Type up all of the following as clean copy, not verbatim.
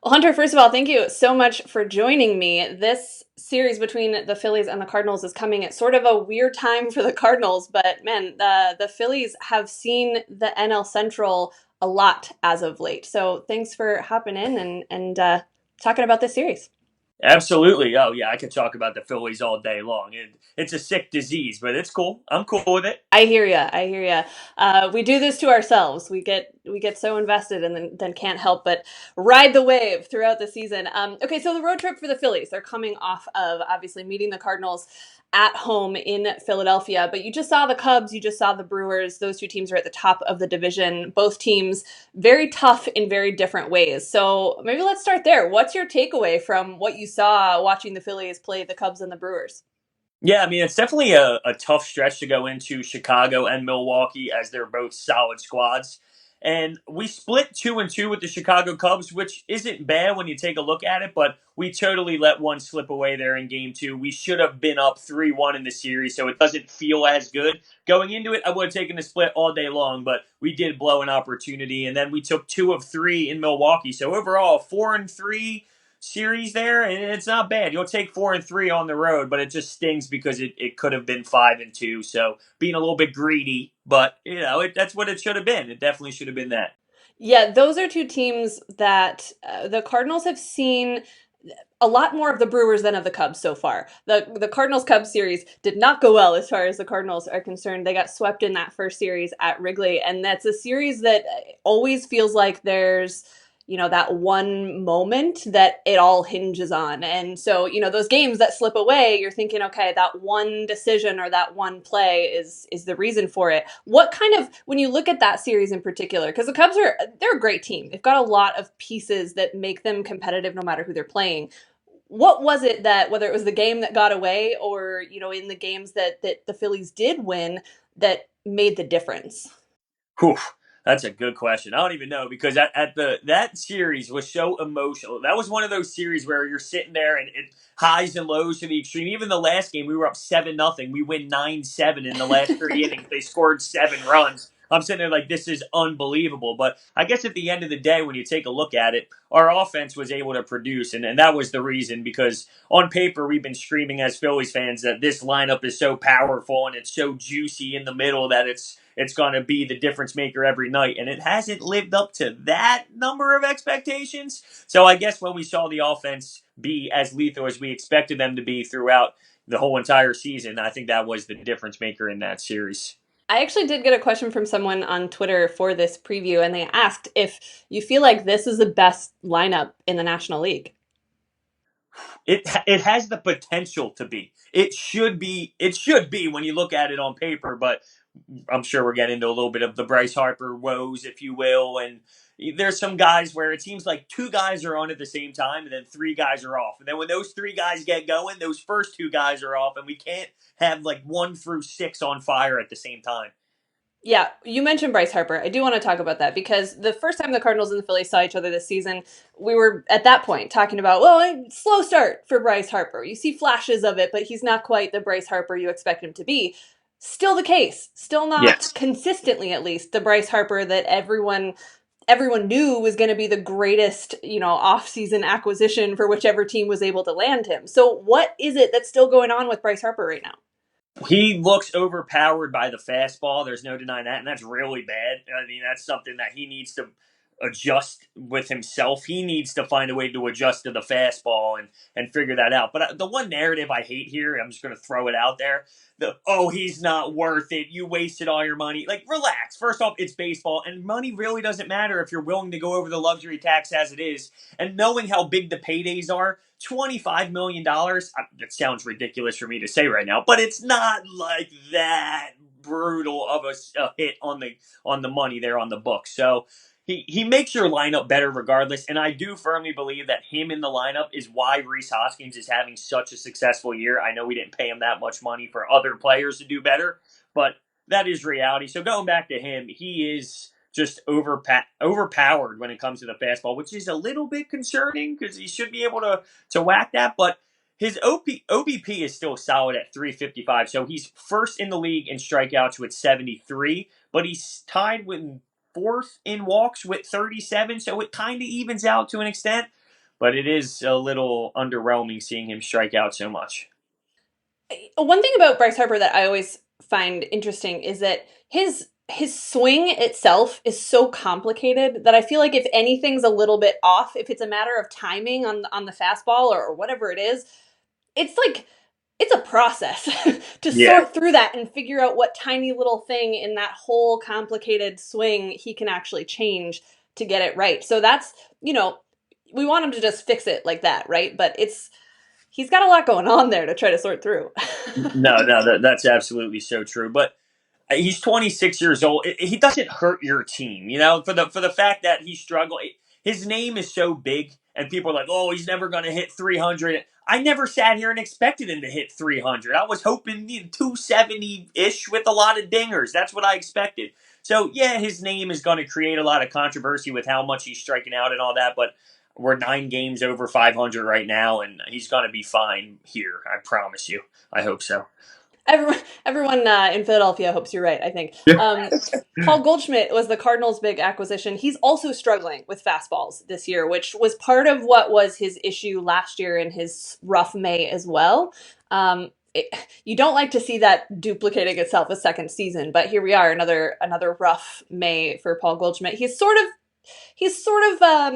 Well, Hunter, first of all, thank you so much for joining me. This series between the Phillies and the Cardinals is coming at sort of a weird time for the Cardinals, but man, the Phillies have seen the NL Central a lot as of late. So thanks for hopping in and talking about this series. Absolutely. Oh yeah, I could talk about the Phillies all day long. It's a sick disease, but it's cool. I'm cool with it. I hear ya. I hear ya. We do this to ourselves. We get so invested and then can't help but ride the wave throughout the season. Okay, so the road trip for the Phillies, they're coming off of obviously meeting the Cardinals at home in Philadelphia, but you just saw the Cubs, you just saw the Brewers. Those two teams are at the top of the division. Both teams very tough in very different ways. So maybe let's start there. What's your takeaway from what you saw watching the Phillies play the Cubs and the Brewers? Yeah, I mean it's definitely a tough stretch to go into Chicago and Milwaukee as they're both solid squads. And we split 2-2 with the Chicago Cubs, which isn't bad when you take a look at it, but we totally let one slip away there in game two. We should have been up 3-1 in the series, so it doesn't feel as good. Going into it, I would have taken the split all day long, but we did blow an opportunity, and then we took 2 of 3 in Milwaukee. So overall, 4-3 series there, and it's not bad. You'll take 4-3 on the road, but it just stings because it could have been 5-2. So being a little bit greedy, but that's what it should have been. It definitely should have been that. Yeah, those are two teams that the Cardinals have seen a lot more of the Brewers than of the Cubs so far. The Cardinals Cubs series did not go well as far as the Cardinals are concerned. They got swept in that first series at Wrigley, and that's a series that always feels like there's that one moment that it all hinges on. And so, those games that slip away, you're thinking, okay, that one decision or that one play is the reason for it. What kind of, when you look at that series in particular, because the Cubs they're a great team. They've got a lot of pieces that make them competitive no matter who they're playing. What was it that, whether it was the game that got away or in the games that the Phillies did win, that made the difference? Whew, that's a good question. I don't even know because at the that series was so emotional. That was one of those series where you're sitting there and it highs and lows to the extreme. Even the last game, we were up 7-0. We win 9-7 in the last 3 innings. They scored 7 runs. I'm sitting there like this is unbelievable. But I guess at the end of the day, when you take a look at it, our offense was able to produce, and that was the reason because on paper we've been screaming as Phillies fans that this lineup is so powerful and it's so juicy in the middle that it's going to be the difference maker every night. And it hasn't lived up to that number of expectations. So I guess when we saw the offense be as lethal as we expected them to be throughout the whole entire season, I think that was the difference maker in that series. I actually did get a question from someone on Twitter for this preview, and they asked if you feel like this is the best lineup in the National League. It has the potential to be. It should be. It should be when you look at it on paper. But I'm sure we're getting into a little bit of the Bryce Harper woes, if you will. And there's some guys where it seems like 2 guys are on at the same time, and then 3 guys are off. And then when those 3 guys get going, those first 2 guys are off, and we can't have like 1 through 6 on fire at the same time. Yeah, you mentioned Bryce Harper. I do want to talk about that because the first time the Cardinals and the Phillies saw each other this season, we were at that point talking about, well, slow start for Bryce Harper. You see flashes of it, but he's not quite the Bryce Harper you expect him to be. Still the case. Still not Yes. consistently, at least, the Bryce Harper that everyone knew was going to be the greatest, off-season acquisition for whichever team was able to land him. So what is it that's still going on with Bryce Harper right now? He looks overpowered by the fastball. There's no denying that, and that's really bad. I mean, that's something that he needs to adjust with himself. He needs to find a way to adjust to the fastball and figure that out. But the one narrative I hate here, I'm just going to throw it out there. He's not worth it. You wasted all your money. Like, relax. First off, it's baseball, and money really doesn't matter if you're willing to go over the luxury tax as it is. And knowing how big the paydays are, $25 million. That sounds ridiculous for me to say right now, but it's not like that brutal of a hit on the money there on the book. So he makes your lineup better regardless. And I do firmly believe that him in the lineup is why Reese Hoskins is having such a successful year. I know we didn't pay him that much money for other players to do better, but that is reality. So going back to him, he is just overpowered when it comes to the fastball, which is a little bit concerning because he should be able to whack that. But his OBP is still solid at 355, so he's first in the league in strikeouts with 73, but he's tied with fourth in walks with 37, so it kind of evens out to an extent. but it is a little underwhelming seeing him strike out so much. One thing about Bryce Harper that I always find interesting is that his swing itself is so complicated that I feel like if anything's a little bit off, if it's a matter of timing on the fastball or whatever it is, it's like it's a process to Yeah. sort through that and figure out what tiny little thing in that whole complicated swing he can actually change to get it right. So that's, we want him to just fix it like that, right? But he's got a lot going on there to try to sort through. No, that's absolutely so true. But he's 26 years old. He doesn't hurt your team, for the fact that he struggled. His name is so big, and people are like, "Oh, he's never going to hit 300." I never sat here and expected him to hit 300. I was hoping 270 ish with a lot of dingers. That's what I expected. So yeah, his name is going to create a lot of controversy with how much he's striking out and all that, but. We're 9 games over 500 right now, and he's going to be fine here. I promise you. I hope so. Everyone in Philadelphia hopes you're right, I think. Paul Goldschmidt was the Cardinals' big acquisition. He's also struggling with fastballs this year, which was part of what was his issue last year in his rough May as well. You don't like to see that duplicating itself a second season, but here we are, another rough May for Paul Goldschmidt. He's sort of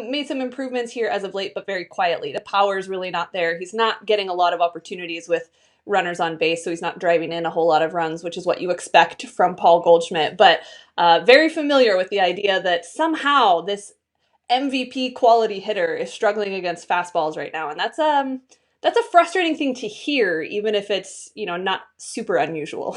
made some improvements here as of late, but very quietly. The power's really not there. He's not getting a lot of opportunities with runners on base, so he's not driving in a whole lot of runs, which is what you expect from Paul Goldschmidt. But very familiar with the idea that somehow this MVP quality hitter is struggling against fastballs right now, and that's a frustrating thing to hear, even if it's not super unusual.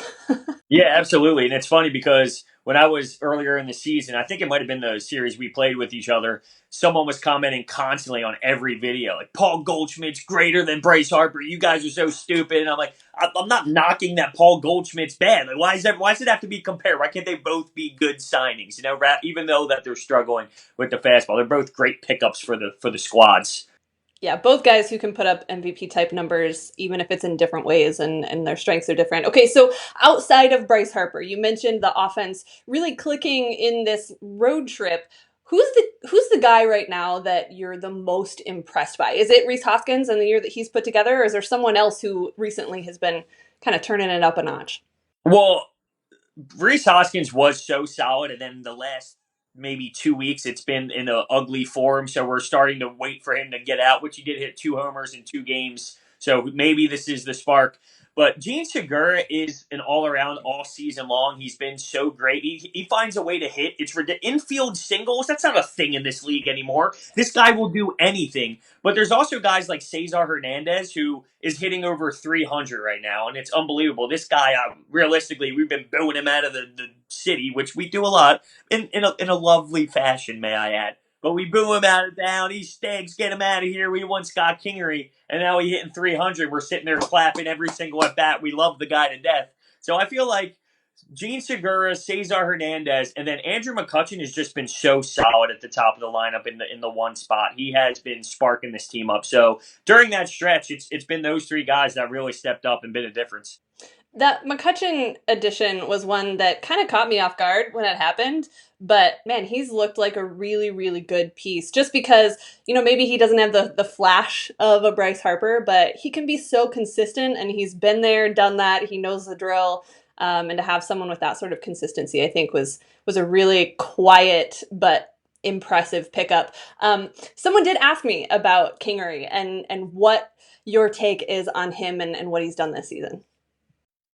Yeah, absolutely. And it's funny because when I was earlier in the season, I think it might have been the series we played with each other, someone was commenting constantly on every video, like, Paul Goldschmidt's greater than Bryce Harper. You guys are so stupid. And I'm like, I'm not knocking that Paul Goldschmidt's bad. Like, why does it have to be compared? Why can't they both be good signings? Even though that they're struggling with the fastball, they're both great pickups for the squads. Yeah, both guys who can put up MVP type numbers, even if it's in different ways and their strengths are different. Okay, so outside of Bryce Harper, you mentioned the offense really clicking in this road trip. Who's the guy right now that you're the most impressed by? Is it Rhys Hoskins and the year that he's put together, or is there someone else who recently has been kind of turning it up a notch? Well, Reese Hoskins was so solid, and then the last maybe 2 weeks, it's been in an ugly form. So we're starting to wait for him to get out, which he did hit 2 homers in 2 games. So maybe this is the spark. But Gene Segura is an all around, all season long. He's been so great. He finds a way to hit. It's infield singles. That's not a thing in this league anymore. This guy will do anything. But there's also guys like Cesar Hernandez who is hitting over 300 right now, and it's unbelievable. This guy, realistically, we've been booing him out of the city, which we do a lot in a lovely fashion, may I add. But we boo him out of town. He stinks. Get him out of here. We want Scott Kingery, and now he's hitting 300. We're sitting there clapping every single at bat. We love the guy to death. So I feel like Gene Segura, Cesar Hernandez, and then Andrew McCutchen has just been so solid at the top of the lineup in the one spot. He has been sparking this team up. So during that stretch, it's been those three guys that really stepped up and been a difference. That McCutchen addition was one that kind of caught me off guard when it happened. But man, he's looked like a really, really good piece just because, maybe he doesn't have the flash of a Bryce Harper, but he can be so consistent and he's been there, done that. He knows the drill. And to have someone with that sort of consistency, I think was a really quiet but impressive pickup. Someone did ask me about Kingery and what your take is on him and what he's done this season.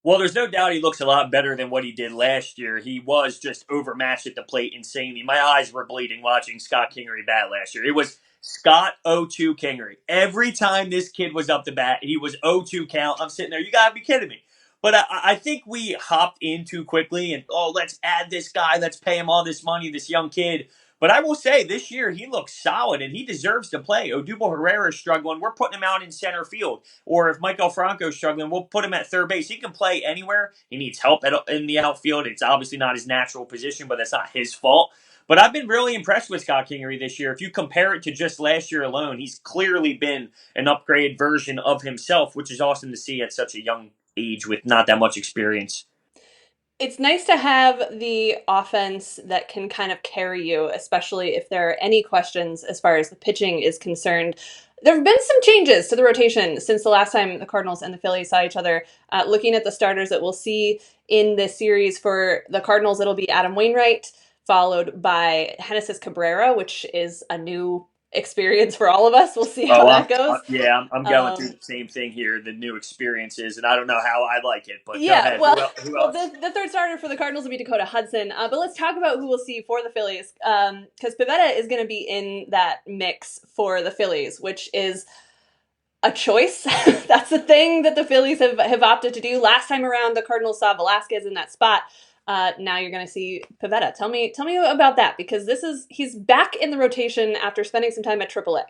Well, there's no doubt he looks a lot better than what he did last year. He was just overmatched at the plate insanely. My eyes were bleeding watching Scott Kingery bat last year. It was Scott 0-2 Kingery. Every time this kid was up to bat, he was 0-2 count. I'm sitting there, you got to be kidding me. But I think we hopped in too quickly and, let's add this guy. Let's pay him all this money, this young kid. But I will say, this year he looks solid and he deserves to play. Odubel Herrera is struggling. We're putting him out in center field. Or if Michael Franco's struggling, we'll put him at third base. He can play anywhere. He needs help in the outfield. It's obviously not his natural position, but that's not his fault. But I've been really impressed with Scott Kingery this year. If you compare it to just last year alone, he's clearly been an upgraded version of himself, which is awesome to see at such a young age with not that much experience. It's nice to have the offense that can kind of carry you, especially if there are any questions as far as the pitching is concerned. There have been some changes to the rotation since the last time the Cardinals and the Phillies saw each other. Looking at the starters that we'll see in this series for the Cardinals, it'll be Adam Wainwright, followed by Genesis Cabrera, which is a new experience for all of us. We'll see how Oh, that goes. yeah, I'm going through Um, the same thing here. The new experiences, and I don't know how I like it, but go Yeah, ahead. well, Who well, else? the third starter for the Cardinals will be Dakota Hudson. But let's talk about who we'll see for the Phillies, because Pivetta is going to be in that mix for the Phillies, which is a choice. That's the thing that the Phillies have opted to do. Last time around, the Cardinals saw Velasquez in that spot. Now you're going to see Pivetta. Tell me about that, because he's back in the rotation after spending some time at AAA.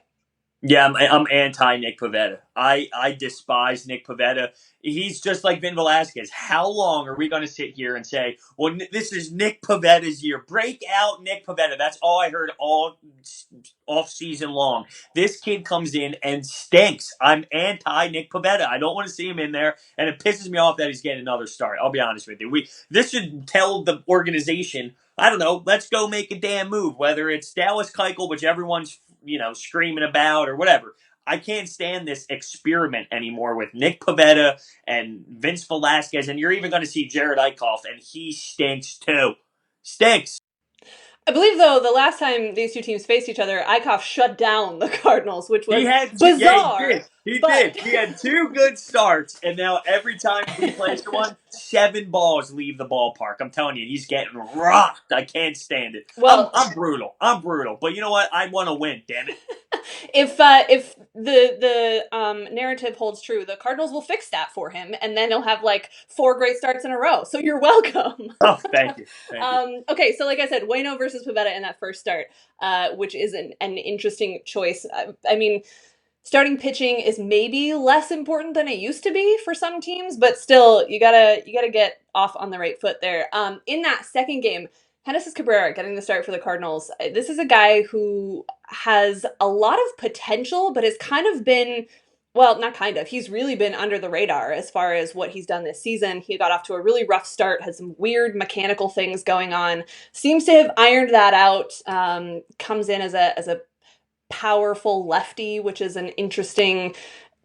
Yeah, I'm anti Nick Pivetta. I despise Nick Pivetta. He's just like Vin Velasquez. How long are we going to sit here and say, "Well, this is Nick Pivetta's year"? Break out Nick Pivetta. That's all I heard all off season long. This kid comes in and stinks. I'm anti Nick Pivetta. I don't want to see him in there, and it pisses me off that he's getting another start. I'll be honest with you. This should tell the organization, I don't know, let's go make a damn move. Whether it's Dallas Keuchel, which everyone's screaming about or whatever. I can't stand this experiment anymore with Nick Pivetta and Vince Velasquez, and you're even going to see Jared Eichhoff, and he stinks too. Stinks. I believe, though, the last time these two teams faced each other, Eichhoff shut down the Cardinals, which He was had two, yeah, he bizarre. did. He But did. He had two good starts, and now every time he plays one, 7 balls leave the ballpark. I'm telling you, he's getting rocked. I can't stand it. I'm well, I'm brutal. I'm brutal. But you know what? I want to win. Damn it. if the narrative holds true, the Cardinals will fix that for him, and then he'll have like four great starts in a row. So you're welcome. Oh, thank you, thank you. Okay, so like I said, Waino versus Pivetta in that first start, which is an interesting choice. I mean, starting pitching is maybe less important than it used to be for some teams, but still, you gotta get off on the right foot there. In that second game, Genesis Cabrera getting the start for the Cardinals. This is a guy who has a lot of potential, but has kind of been, well, not kind of. He's really been under the radar as far as what he's done this season. He got off to a really rough start, had some weird mechanical things going on. Seems to have ironed that out. Comes in as a powerful lefty, which is an interesting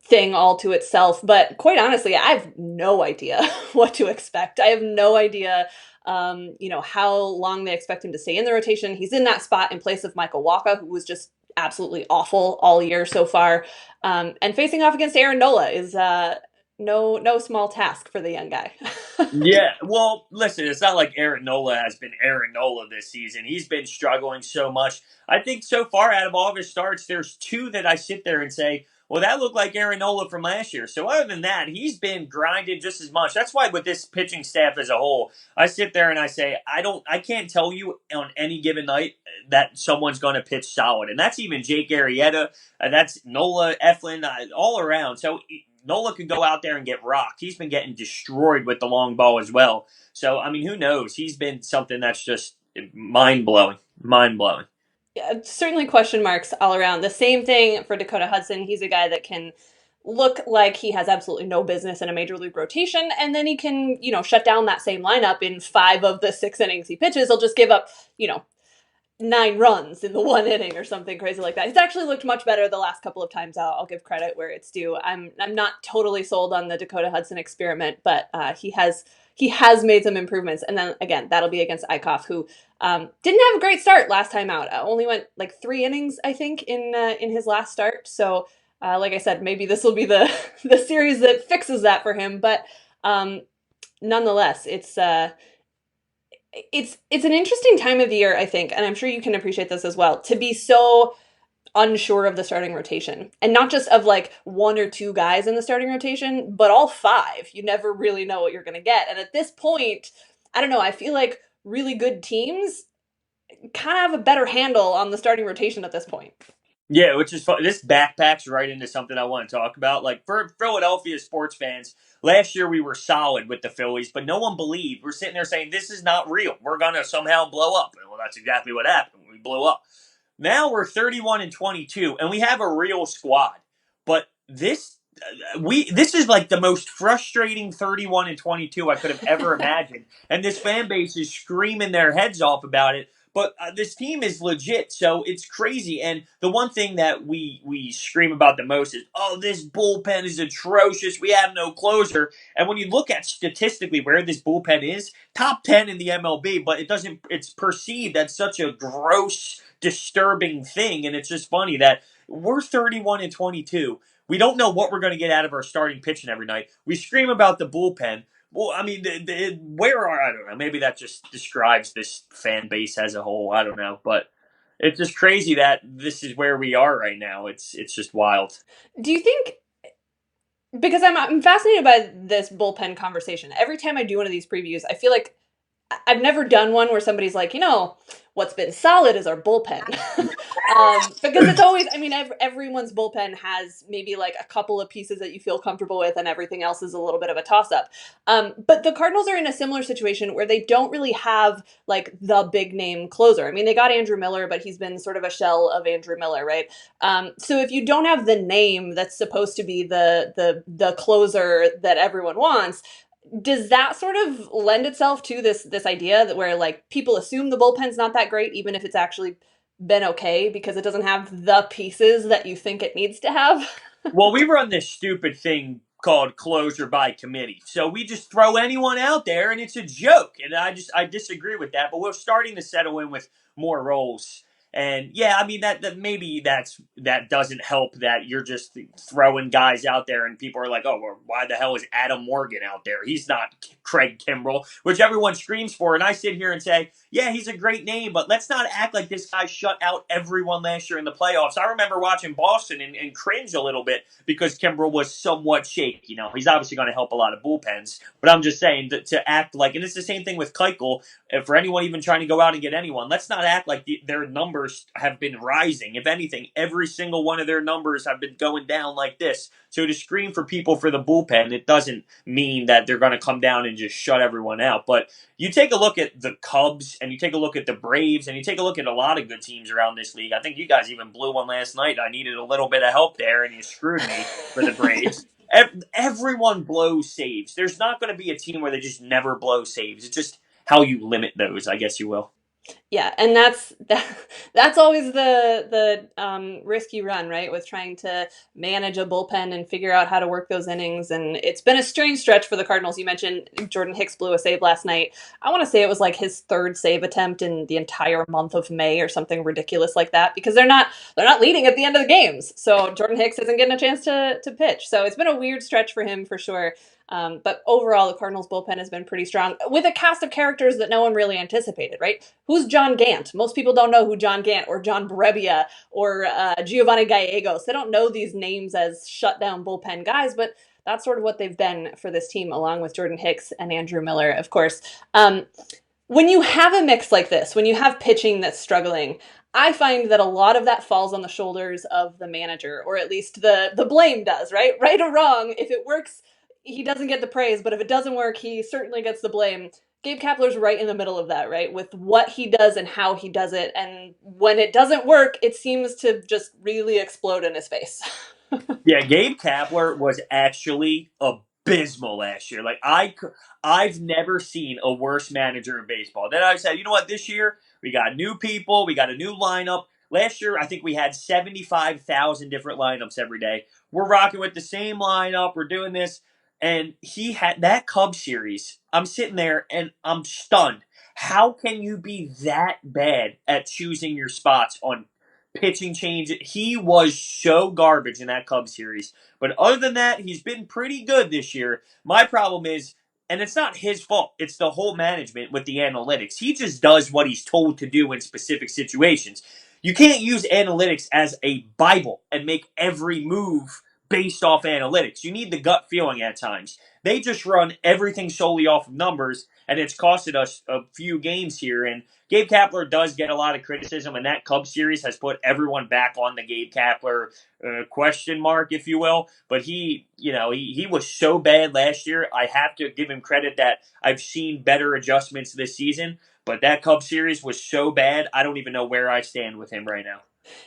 thing all to itself. But quite honestly, I have no idea what to expect. I have no idea, how long they expect him to stay in the rotation. He's in that spot in place of Michael Wacha, who was just absolutely awful all year so far. And facing off against Aaron Nola is no small task for the young guy. Yeah, well, listen, it's not like Aaron Nola has been Aaron Nola this season. He's been struggling so much. I think so far out of all of his starts, there's two that I sit there and say, well, that looked like Aaron Nola from last year. So other than that, he's been grinded just as much. That's why with this pitching staff as a whole, I sit there and I say, I can't tell you on any given night that someone's going to pitch solid. And that's even Jake Arrieta, that's Nola, Eflin, all around. So Nola could go out there and get rocked. He's been getting destroyed with the long ball as well. So, I mean, who knows? He's been something that's just mind blowing. Mind blowing. Yeah, certainly question marks all around. The same thing for Dakota Hudson. He's a guy that can look like he has absolutely no business in a major league rotation, and then he can, shut down that same lineup in 5 of the 6 innings he pitches. He'll just give up, 9 runs in the 1 inning or something crazy like that. He's actually looked much better the last couple of times out. I'll give credit where it's due. I'm not totally sold on the Dakota Hudson experiment, but he has made some improvements. And then again, that'll be against Eichhoff, who didn't have a great start last time out. Only went like 3 innings, I think, in his last start. So, like I said, maybe this will be the the series that fixes that for him. But nonetheless, it's an interesting time of year, I think, and I'm sure you can appreciate this as well, to be so unsure of the starting rotation. And not just of like 1 or 2 guys in the starting rotation, but all 5. You never really know what you're going to get. And at this point, I don't know, I feel like really good teams kind of have a better handle on the starting rotation at this point. Yeah, which is fun. This backpacks right into something I want to talk about. Like for Philadelphia sports fans, last year we were solid with the Phillies, but no one believed. We're sitting there saying this is not real. We're gonna somehow blow up. Well, that's exactly what happened. We blew up. Now we're 31 and 22, and we have a real squad. But this this is like the most frustrating 31-22 I could have ever imagined, and this fan base is screaming their heads off about it. But this team is legit, so it's crazy. And the one thing that we scream about the most is, oh, this bullpen is atrocious. We have no closer. And when you look at statistically where this bullpen is, top 10 in the MLB, but it doesn't. It's perceived as such a gross, disturbing thing, and it's just funny that we're 31-22. We don't know what we're going to get out of our starting pitching every night. We scream about the bullpen. Well, I mean, where are, I don't know. Maybe that just describes this fan base as a whole. I don't know, but it's just crazy that this is where we are right now. It's just wild. Do you think, because I'm fascinated by this bullpen conversation. Every time I do one of these previews, I feel like I've never done one where somebody's like, what's been solid is our bullpen. Because it's always, I mean, everyone's bullpen has maybe like a couple of pieces that you feel comfortable with, and everything else is a little bit of a toss up. But the Cardinals are in a similar situation where they don't really have like the big name closer. I mean, they got Andrew Miller, but he's been sort of a shell of Andrew Miller, right? So if you don't have the name that's supposed to be the closer that everyone wants, does that sort of lend itself to this idea that where like people assume the bullpen's not that great, even if it's actually been okay because it doesn't have the pieces that you think it needs to have? Well, we run this stupid thing called closer by committee. So we just throw anyone out there and it's a joke. And I disagree with that, but we're starting to settle in with more roles. And yeah, I mean that maybe that doesn't help that you're just throwing guys out there and people are like, "Oh, well, why the hell is Adam Morgan out there? He's not Craig Kimbrell," which everyone screams for. And I sit here and say, "Yeah, he's a great name, but let's not act like this guy shut out everyone last year in the playoffs." I remember watching Boston and cringe a little bit because Kimbrell was somewhat shaky. He's obviously going to help a lot of bullpens, but I'm just saying to act like, and it's the same thing with Keuchel. For anyone even trying to go out and get anyone, let's not act like their numbers have been rising. If anything, every single one of their numbers have been going down like this. So to scream for people for the bullpen, it doesn't mean that they're going to come down and just shut everyone out. But you take a look at the Cubs and you take a look at the Braves and you take a look at a lot of good teams around this league. I think you guys even blew one last night. I needed a little bit of help there and you screwed me for the Braves. Everyone blows saves. There's not going to be a team where they just never blow saves. It's just how you limit those, I guess you will. Yeah, and that's always the risk you run, right? With trying to manage a bullpen and figure out how to work those innings. And it's been a strange stretch for the Cardinals. You mentioned Jordan Hicks blew a save last night. I want to say it was like his third save attempt in the entire month of May or something ridiculous like that, because they're not leading at the end of the games. So Jordan Hicks isn't getting a chance to pitch. So it's been a weird stretch for him for sure. But overall, the Cardinals bullpen has been pretty strong with a cast of characters that no one really anticipated, right? Who's John Gant? Most people don't know who John Gant or John Brebbia or Giovanni Gallegos. They don't know these names as shutdown bullpen guys, but that's sort of what they've been for this team, along with Jordan Hicks and Andrew Miller, of course. When you have a mix like this, when you have pitching that's struggling, I find that a lot of that falls on the shoulders of the manager, or at least the blame does, right? Right or wrong, if it works, he doesn't get the praise, but if it doesn't work, he certainly gets the blame. Gabe Kapler's right in the middle of that, right? With what he does and how he does it. And when it doesn't work, it seems to just really explode in his face. Yeah, Gabe Kapler was actually abysmal last year. Like I've never seen a worse manager in baseball. Then I said, you know what? This year we got new people, we got a new lineup. Last year I think we had 75,000 different lineups every day. We're rocking with the same lineup. We're doing this, and he had that Cubs series. I'm sitting there and I'm stunned. How can you be that bad at choosing your spots on pitching change? He was so garbage in that Cubs series. But other than that, he's been pretty good this year. My problem is, and it's not his fault, it's the whole management with the analytics. He just does what he's told to do in specific situations. You can't use analytics as a Bible and make every move based off analytics. You need the gut feeling at times. They just run everything solely off of numbers, and it's costed us a few games here. And Gabe Kapler does get a lot of criticism, and that Cubs series has put everyone back on the Gabe Kapler question mark, if you will. But he was so bad last year. I have to give him credit that I've seen better adjustments this season. But that Cubs series was so bad, I don't even know where I stand with him right now.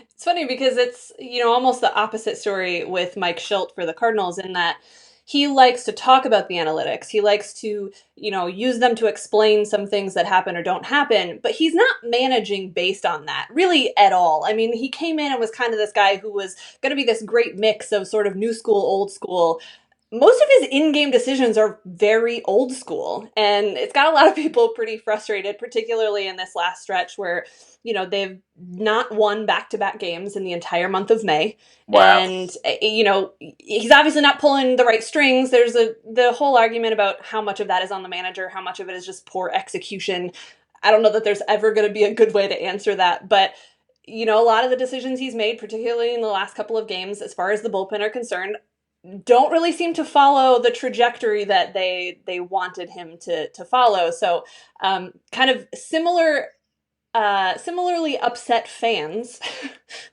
It's funny because it's, almost the opposite story with Mike Schilt for the Cardinals in that he likes to talk about the analytics. He likes to, use them to explain some things that happen or don't happen, but he's not managing based on that really at all. I mean, he came in and was kind of this guy who was going to be this great mix of sort of new school, old school. Most of his in-game decisions are very old school, and it's got a lot of people pretty frustrated, particularly in this last stretch where they've not won back-to-back games in the entire month of May. Wow. And he's obviously not pulling the right strings. There's the whole argument about how much of that is on the manager, how much of it is just poor execution. I don't know that there's ever going to be a good way to answer that, but a lot of the decisions he's made, particularly in the last couple of games, as far as the bullpen are concerned, don't really seem to follow the trajectory that they wanted him to follow. So, kind of similarly upset fans,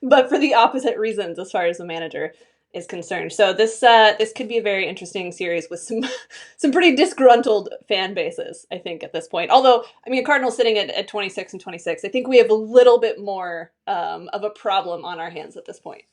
but for the opposite reasons as far as the manager is concerned. So this could be a very interesting series with some pretty disgruntled fan bases, I think, at this point. Although, I mean, Cardinals sitting at 26-26, I think we have a little bit more of a problem on our hands at this point.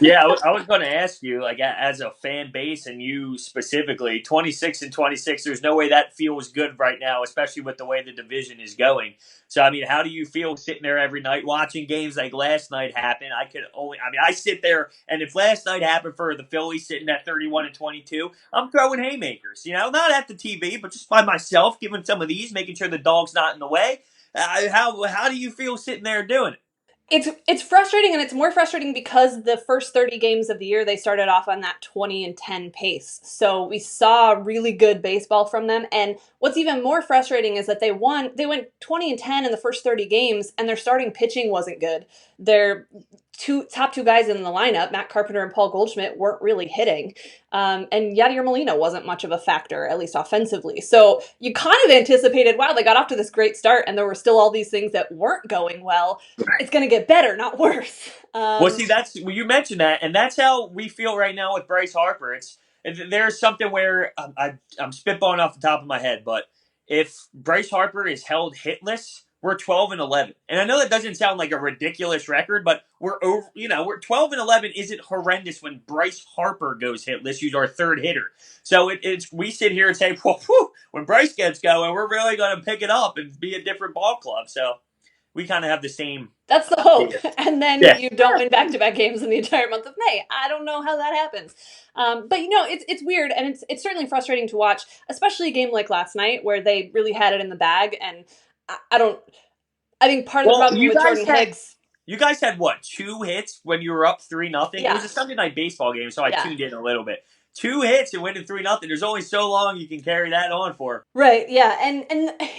Yeah, I was going to ask you, like, as a fan base and you specifically, 26-26. There's no way that feels good right now, especially with the way the division is going. So, I mean, how do you feel sitting there every night watching games like last night happen? I sit there, and if last night happened for the Phillies sitting at 31-22, I'm throwing haymakers. Not at the TV, but just by myself, giving some of these, making sure the dog's not in the way. How do you feel sitting there doing it? It's frustrating, and it's more frustrating because the first 30 games of the year they started off on that 20-10 pace. So we saw really good baseball from them, and what's even more frustrating is that they went 20-10 in the first 30 games, and their starting pitching wasn't good. Their top two guys in the lineup, Matt Carpenter and Paul Goldschmidt, weren't really hitting. And Yadier Molina wasn't much of a factor, at least offensively. So you kind of anticipated, wow, they got off to this great start, and there were still all these things that weren't going well. It's going to get better, not worse. Well, see, you mentioned that, and that's how we feel right now with Bryce Harper. There's something where I'm spitballing off the top of my head, but if Bryce Harper is held hitless, we're 12-11, and I know that doesn't sound like a ridiculous record, but we're 12-11 isn't horrendous when Bryce Harper goes hitless. He's our third hitter, so it's we sit here and say, well, whew, when Bryce gets going, we're really going to pick it up and be a different ball club. So we kind of have the same. That's the hope. Idea. And then Yeah. you don't win back-to-back games in the entire month of May. I don't know how that happens. But it's weird, and it's certainly frustrating to watch, especially a game like last night where they really had it in the bag. And I don't. I think part of the Well, problem with Jordan Hicks. you guys had what, 2 hits when you were up 3-0? It Yeah, was a Sunday night baseball game, so I yeah. tuned in a little bit. 2 hits and winning 3-0. There's only so long you can carry that on for. Right, yeah. And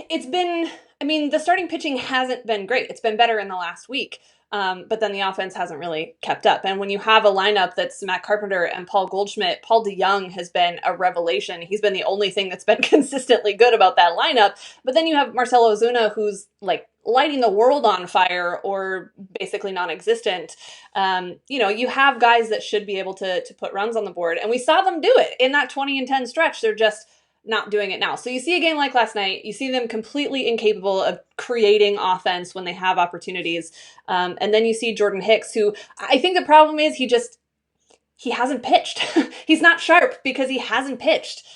it's been, I mean, the starting pitching hasn't been great. It's been better in the last week. But then the offense hasn't really kept up. And when you have a lineup that's Matt Carpenter and Paul Goldschmidt, Paul DeYoung has been a revelation. He's been the only thing that's been consistently good about that lineup. But then you have Marcelo Ozuna, who's like lighting the world on fire or basically non-existent. You have guys that should be able to put runs on the board. And we saw them do it in that 20-10 stretch. They're just not doing it now. So you see a game like last night, you see them completely incapable of creating offense when they have opportunities. And then you see Jordan Hicks, who I think the problem is he hasn't pitched. He's not sharp because he hasn't pitched,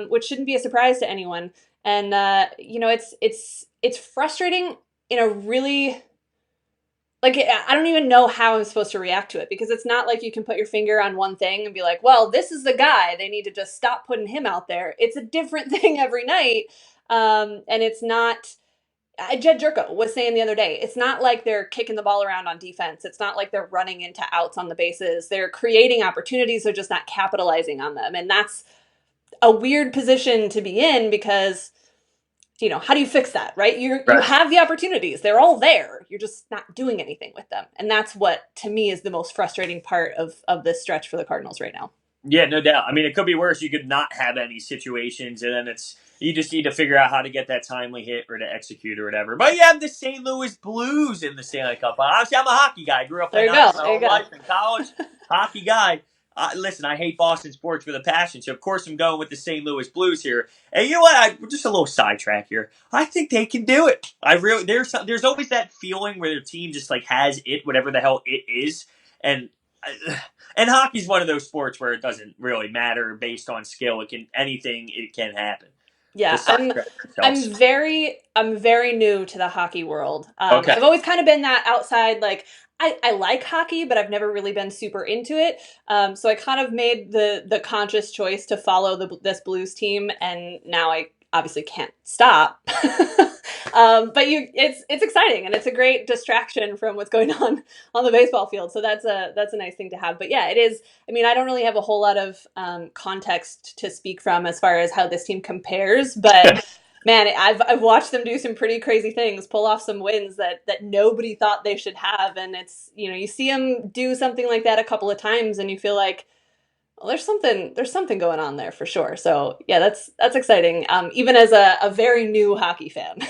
which shouldn't be a surprise to anyone. And it's frustrating in a really, like, I don't even know how I'm supposed to react to it, because it's not like you can put your finger on one thing and be like, well, this is the guy. They need to just stop putting him out there. It's a different thing every night. And it's not, Jed Jerko was saying the other day, it's not like they're kicking the ball around on defense. It's not like they're running into outs on the bases. They're creating opportunities. They're just not capitalizing on them. And that's a weird position to be in because, how do you fix that, right? You have the opportunities. They're all there. You're just not doing anything with them. And that's what, to me, is the most frustrating part of this stretch for the Cardinals right now. Yeah, no doubt. I mean, it could be worse. You could not have any situations, and then you just need to figure out how to get that timely hit or to execute or whatever. But you have the St. Louis Blues in the Stanley Cup. Obviously, I'm a hockey guy. I grew up There playing you go. hockey my There you whole go. life in college. Hockey guy. Listen, I hate Boston sports with a passion, so of course I'm going with the St. Louis Blues here. And you know what? Just a little sidetrack here. I think they can do it. I really there's always that feeling where their team just like has it, whatever the hell it is, and and hockey's one of those sports where it doesn't really matter based on skill. It can happen. The Yeah, sidetrack helps. I'm very new to the hockey world. Okay. I've always kind of been that outside, like I like hockey, but I've never really been super into it. So I kind of made the conscious choice to follow this Blues team, and now I obviously can't stop. But it's exciting and it's a great distraction from what's going on the baseball field. So that's a nice thing to have. But yeah, it is. I mean, I don't really have a whole lot of context to speak from as far as how this team compares, but man, I've watched them do some pretty crazy things, pull off some wins that nobody thought they should have, and it's you see them do something like that a couple of times, and you feel like, well, there's something going on there for sure. So yeah, that's exciting. Even as a very new hockey fan.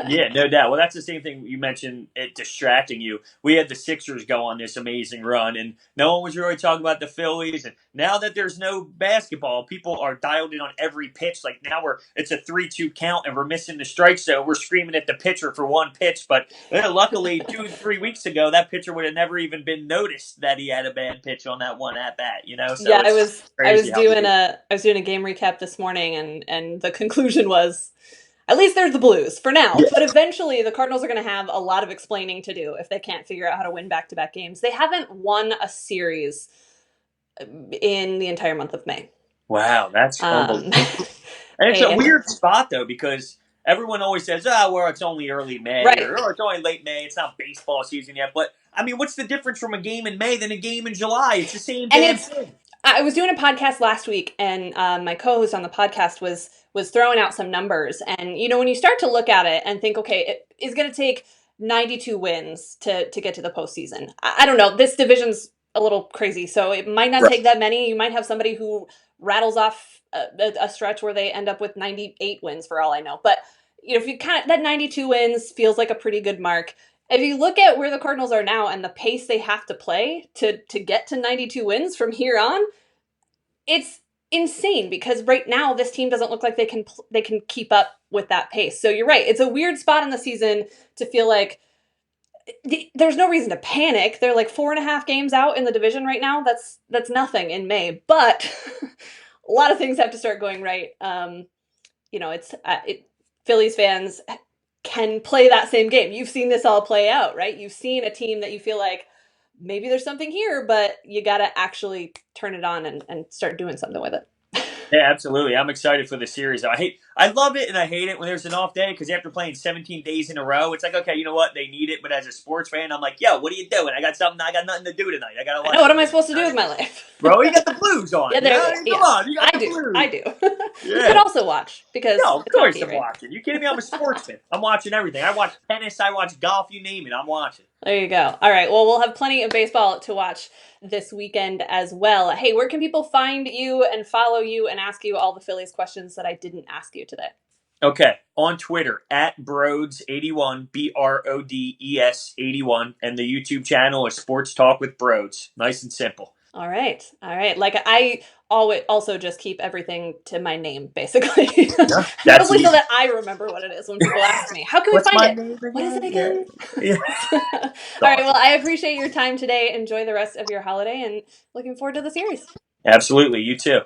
Yeah, no doubt. Well, that's the same thing you mentioned, it distracting you. We had the Sixers go on this amazing run, and no one was really talking about the Phillies. And now that there's no basketball, people are dialed in on every pitch. Like now it's a 3-2 count, and we're missing the strike zone. We're screaming at the pitcher for one pitch, but luckily 2 3 weeks ago, that pitcher would have never even been noticed that he had a bad pitch on that one at bat. So Yeah, it's I was crazy how we doing do. a game recap this morning, and the conclusion was at least there's the Blues for now, Yeah. but eventually the Cardinals are going to have a lot of explaining to do if they can't figure out how to win back-to-back games. They haven't won a series in the entire month of May. Wow, that's Um, unbelievable. And it's a and weird spot though because everyone always says, well, it's only early May right. or oh, it's only late May. It's not baseball season yet." But I mean, what's the difference from a game in May than a game in July? It's the same And damn it's thing. I was doing a podcast last week, and my co-host on the podcast was throwing out some numbers. And when you start to look at it and think, okay, it is going to take 92 wins to get to the postseason. I don't know. This division's a little crazy, so it might not Right. take that many. You might have somebody who rattles off a stretch where they end up with 98 wins, for all I know. But if you kind of that 92 wins feels like a pretty good mark. If you look at where the Cardinals are now and the pace they have to play to get to 92 wins from here on, it's insane because right now this team doesn't look like they can keep up with that pace. So you're right. It's a weird spot in the season to feel like there's no reason to panic. They're like 4.5 games out in the division right now. That's nothing in May, but a lot of things have to start going right. It's Phillies fans can play that same game. You've seen this all play out, right? You've seen a team that you feel like maybe there's something here, but you got to actually turn it on and start doing something with it. Yeah, absolutely. I'm excited for the series. I love it and I hate it when there's an off day because after playing 17 days in a row, it's like, okay, you know what? They need it. But as a sports fan, I'm like, yo, what are you doing? I got nothing to do tonight. I got to I watch know, what the am I game. supposed to do with my life? Bro, you got the Blues on. Yeah, there. Come Yeah, on, you got I the do. Blues. I do. You could Yeah. also watch because No, of it's course hockey, I'm right? watching. You kidding me? I'm a sportsman. I'm watching everything. I watch tennis. I watch golf. You name it. I'm watching. There you go. All right. Well, we'll have plenty of baseball to watch this weekend as well. Hey, where can people find you and follow you and ask you all the Phillies questions that I didn't ask you today? Okay, on Twitter at Broads81, Brodes 81, and the YouTube channel is Sports Talk with Broads. Nice and simple. All right. All right. Like I always also just keep everything to my name, basically. Yeah, that's Mostly so easy. that I remember what it is when people ask me. How can we What's find my it? name What is it again? again? Yeah. All It's right. Well, awesome. I appreciate your time today. Enjoy the rest of your holiday and looking forward to the series. Absolutely. You too.